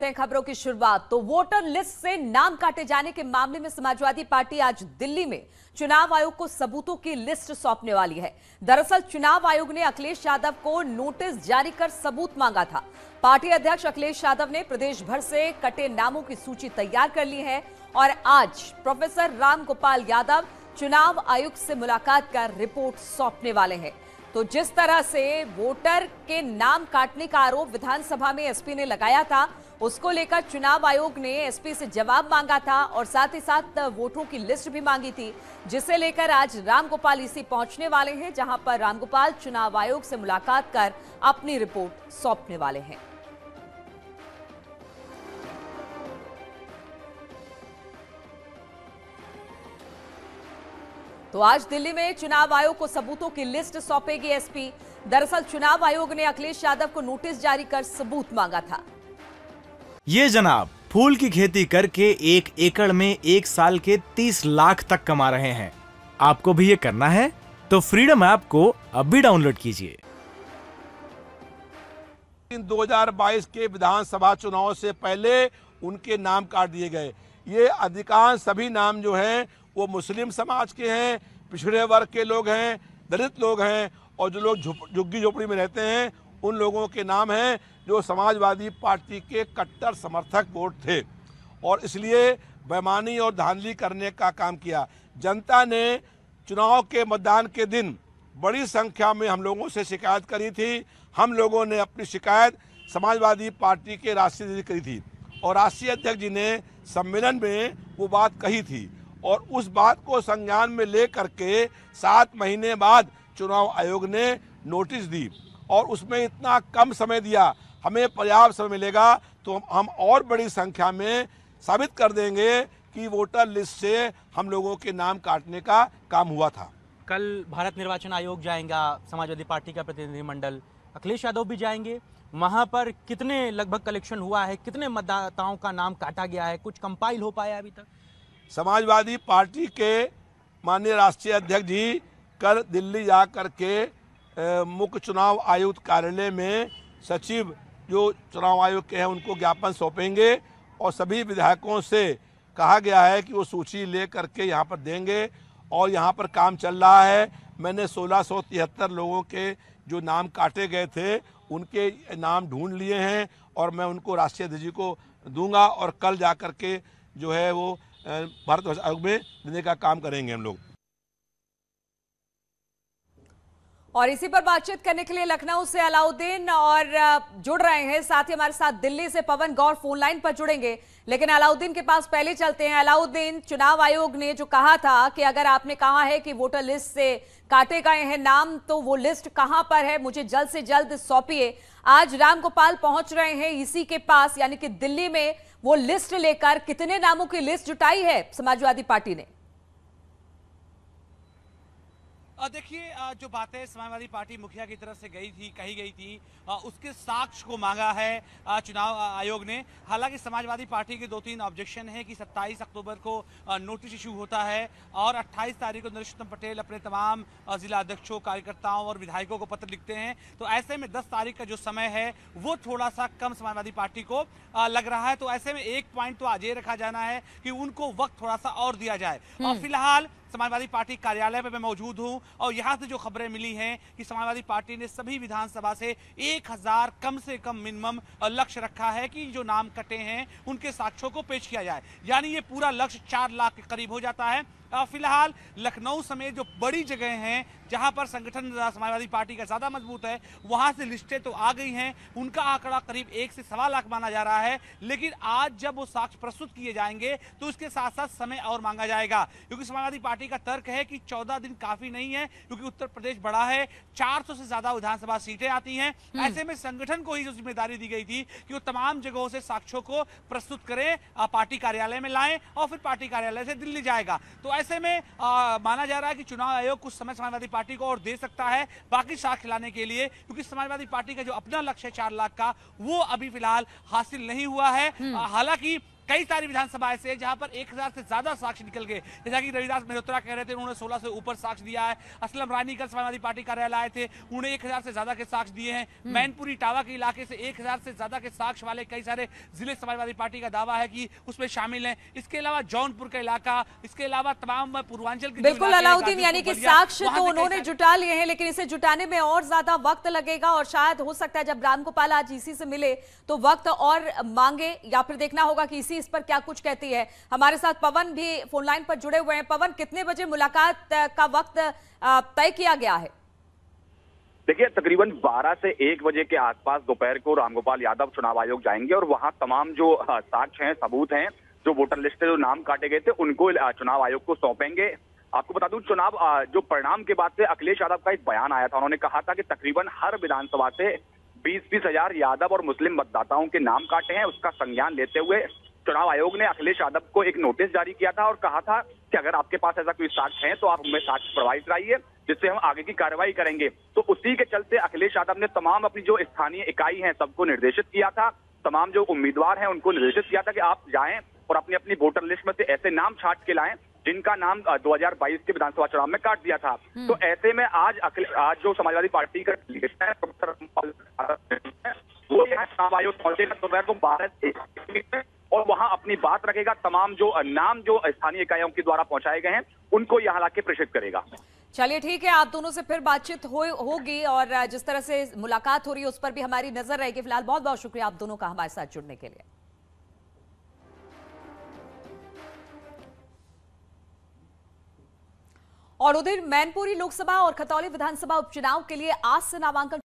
करते हैं खबरों की शुरुआत। तो वोटर लिस्ट से नाम काटे जाने के मामले में समाजवादी पार्टी आज दिल्ली में चुनाव आयोग को सबूतों की लिस्ट सौंपने वाली है। दरअसल चुनाव आयोग ने अखिलेश यादव को नोटिस जारी कर सबूत मांगा था। पार्टी अध्यक्ष अखिलेश यादव ने प्रदेश भर से कटे नामों की सूची तैयार कर ली है और आज प्रोफेसर रामगोपाल यादव चुनाव आयुक्त से मुलाकात कर रिपोर्ट सौंपने वाले हैं। तो जिस तरह से वोटर के नाम काटने का आरोप विधानसभा में एसपी ने लगाया था, उसको लेकर चुनाव आयोग ने एसपी से जवाब मांगा था और साथ ही साथ वोटरों की लिस्ट भी मांगी थी, जिसे लेकर आज रामगोपाल ईसी पहुंचने वाले हैं, जहां पर रामगोपाल चुनाव आयोग से मुलाकात कर अपनी रिपोर्ट सौंपने वाले हैं। तो आज दिल्ली में चुनाव आयोग को सबूतों की लिस्ट सौंपेगी एसपी। दरअसल चुनाव आयोग ने अखिलेश यादव को नोटिस जारी कर सबूत मांगा था। ये जनाब फूल की खेती करके 1 एकड़ में 1 साल के 30 लाख तक कमा रहे हैं। आपको भी ये करना है तो फ्रीडम ऐप को अब भी डाउनलोड कीजिए। 2022 के विधानसभा चुनाव से पहले उनके नाम काट दिए गए। ये अधिकांश सभी नाम जो हैं वो मुस्लिम समाज के हैं, पिछड़े वर्ग के लोग हैं, दलित लोग हैं और जो लोग झुग्गी झोपड़ी में रहते हैं उन लोगों के नाम हैं जो समाजवादी पार्टी के कट्टर समर्थक वोट थे और इसलिए बेईमानी और धांधली करने का काम किया। जनता ने चुनाव के मतदान के दिन बड़ी संख्या में हम लोगों से शिकायत करी थी। हम लोगों ने अपनी शिकायत समाजवादी पार्टी के राष्ट्रीय अध्यक्ष करी थी और राष्ट्रीय अध्यक्ष जी ने सम्मेलन में वो बात कही थी और उस बात को संज्ञान में ले करके 7 महीने बाद चुनाव आयोग ने नोटिस दी और उसमें इतना कम समय दिया। हमें पर्याप्त समय मिलेगा तो हम और बड़ी संख्या में साबित कर देंगे कि वोटर लिस्ट से हम लोगों के नाम काटने का काम हुआ था। कल भारत निर्वाचन आयोग जाएगा, समाजवादी पार्टी का प्रतिनिधिमंडल, अखिलेश यादव भी जाएंगे। वहां पर कितने लगभग कलेक्शन हुआ है, कितने मतदाताओं का नाम काटा गया है, कुछ कंपाइल हो पाया अभी तक? समाजवादी पार्टी के माननीय राष्ट्रीय अध्यक्ष जी कल दिल्ली जा कर के मुख्य चुनाव आयुक्त कार्यालय में सचिव जो चुनाव आयोग के हैं उनको ज्ञापन सौंपेंगे और सभी विधायकों से कहा गया है कि वो सूची ले करके यहाँ पर देंगे और यहाँ पर काम चल रहा है। मैंने 1673 लोगों के जो नाम काटे गए थे उनके नाम ढूंढ लिए हैं और मैं उनको राष्ट्रीय अध्यक्ष जी को दूंगा और कल जा कर के जो है वो भारत निर्वाचन आयोग में देने का काम करेंगे हम लोग। और इसी पर बातचीत करने के लिए लखनऊ से अलाउद्दीन और जुड़ रहे हैं, साथ ही हमारे साथ दिल्ली से पवन गौर फोन लाइन पर जुड़ेंगे। लेकिन अलाउद्दीन के पास पहले चलते हैं। अलाउद्दीन, चुनाव आयोग ने जो कहा था कि अगर आपने कहा है कि वोटर लिस्ट से काटे गए हैं नाम, तो वो लिस्ट कहां पर है, मुझे जल्द से जल्द सौंपिए। आज रामगोपाल पहुंच रहे हैं ईसी के पास, यानी कि दिल्ली में वो लिस्ट लेकर। कितने नामों की लिस्ट जुटाई है समाजवादी पार्टी ने? देखिए, जो बातें समाजवादी पार्टी मुखिया की तरफ से कही गई थी उसके साक्ष्य को मांगा है चुनाव आयोग ने। हालांकि समाजवादी पार्टी के 2-3 ऑब्जेक्शन है कि 27 अक्टूबर को नोटिस इशू होता है और 28 तारीख को नरेश पटेल अपने तमाम जिला अध्यक्षों, कार्यकर्ताओं और विधायकों को पत्र लिखते हैं। तो ऐसे में 10 तारीख का जो समय है वो थोड़ा सा कम समाजवादी पार्टी को लग रहा है। तो ऐसे में एक पॉइंट तो आज ये रखा जाना है कि उनको वक्त थोड़ा सा और दिया जाए। और फिलहाल समाजवादी पार्टी कार्यालय में मैं मौजूद हूं और यहां से जो खबरें मिली हैं कि समाजवादी पार्टी ने सभी विधानसभा से 1000 कम से कम मिनिमम लक्ष्य रखा है कि जो नाम कटे हैं उनके साक्ष्यों को पेश किया जाए, यानी ये पूरा लक्ष्य 4 लाख के करीब हो जाता है। फिलहाल लखनऊ समेत जो बड़ी जगह हैं जहां पर संगठन समाजवादी पार्टी का ज्यादा मजबूत है वहां से लिस्टें तो आ गई हैं। उनका आंकड़ा करीब 1 से 1.25 लाख माना जा रहा है। लेकिन आज जब वो साक्ष्य प्रस्तुत किए जाएंगे तो उसके साथ साथ समय और मांगा जाएगा, क्योंकि समाजवादी पार्टी का तर्क है कि 14 दिन काफी नहीं है, क्योंकि उत्तर प्रदेश बड़ा है, 400 से ज्यादा विधानसभा सीटें आती हैं। ऐसे में संगठन को ही जो जिम्मेदारी दी गई थी कि वो तमाम जगहों से साक्ष्यों को प्रस्तुत करें, पार्टी कार्यालय में लाएं और फिर पार्टी कार्यालय से दिल्ली जाएगा। तो ऐसे में माना जा रहा है कि चुनाव आयोग कुछ समय समाजवादी पार्टी को और दे सकता है बाकी साक्ष्य लाने के लिए, क्योंकि समाजवादी पार्टी का जो अपना लक्ष्य है 4 लाख का वो अभी फिलहाल हासिल नहीं हुआ है। हालांकि कई सारी विधानसभाएं से जहां पर 1000 से ज्यादा साक्ष्य निकल गए। जैसा कि रविदास मल्होत्रा कह रहे थे, उन्होंने 16 से ऊपर साक्ष्य दिया है। असलम रानी कल समाजवादी पार्टी कार्यालय आए थे, उन्होंने 1000 से ज्यादा के साक्ष्य दिए हैं। मैनपुरी इटावा के इलाके से 1000 से ज्यादा के साक्ष्य वाले कई सारे जिले समाजवादी पार्टी का दावा है कि उसमें शामिल हैं। इसके अलावा जौनपुर का इलाका, इसके अलावा तमाम पूर्वांचल के बिल्कुल अलाउद्दीन, यानी कि साक्ष्य तो उन्होंने जुटा लिए हैं, लेकिन इसे जुटाने में और ज्यादा वक्त लगेगा और शायद हो सकता है जब रामगोपाल आज ईसी से मिले तो वक्त और मांगे, या फिर देखना होगा कि ईसी इस पर क्या कुछ कहती है। हमारे साथ पवन भी फोन लाइन पर जुड़े हुए हैं। पवन, कितने बजे मुलाकात का वक्त तय किया गया है? देखिए, तकरीबन 12 से 1 बजे के आसपास दोपहर को रामगोपाल यादव चुनाव आयोग जाएंगे और वहां तमाम जो साक्ष्य हैं, सबूत हैं, जो वोटर लिस्ट से जो नाम काटे गए थे उनको चुनाव आयोग को सौंपेंगे। आपको बता दूं, चुनाव जो परिणाम के बाद से अखिलेश यादव का एक बयान आया था। उन्होंने कहा था कि तकरीबन हर विधानसभा से 20-20 हजार यादव और मुस्लिम मतदाताओं के नाम काटे हैं। उसका संज्ञान लेते हुए चुनाव आयोग ने अखिलेश यादव को एक नोटिस जारी किया था और कहा था कि अगर आपके पास ऐसा कोई साक्ष्य है तो आप हमें साक्ष्य प्रोवाइड कराइए, जिससे हम आगे की कार्रवाई करेंगे। तो उसी के चलते अखिलेश यादव ने तमाम अपनी जो स्थानीय इकाई हैं सबको निर्देशित किया था, तमाम जो उम्मीदवार हैं उनको निर्देशित किया था कि आप जाएं और अपनी अपनी वोटर लिस्ट में से ऐसे नाम छांट के लाएं जिनका नाम 2022 के विधानसभा चुनाव में काट दिया था। तो ऐसे में आज जो समाजवादी पार्टी का है वो यहाँ चुनाव आयोग पहुंचेगा दोपहर को 12 से और वहां अपनी बात रखेगा। तमाम जो नाम जो स्थानीय इकाइयों के द्वारा पहुंचाए गए हैं उनको यहाँ लाके प्रेषित करेगा। चलिए ठीक है, आप दोनों से फिर बातचीत होगी और जिस तरह से मुलाकात हो रही है उस पर भी हमारी नजर रहेगी। फिलहाल बहुत बहुत शुक्रिया आप दोनों का हमारे साथ जुड़ने के लिए। और उधर मैनपुरी लोकसभा और खतौली विधानसभा उपचुनाव के लिए आज से नामांकन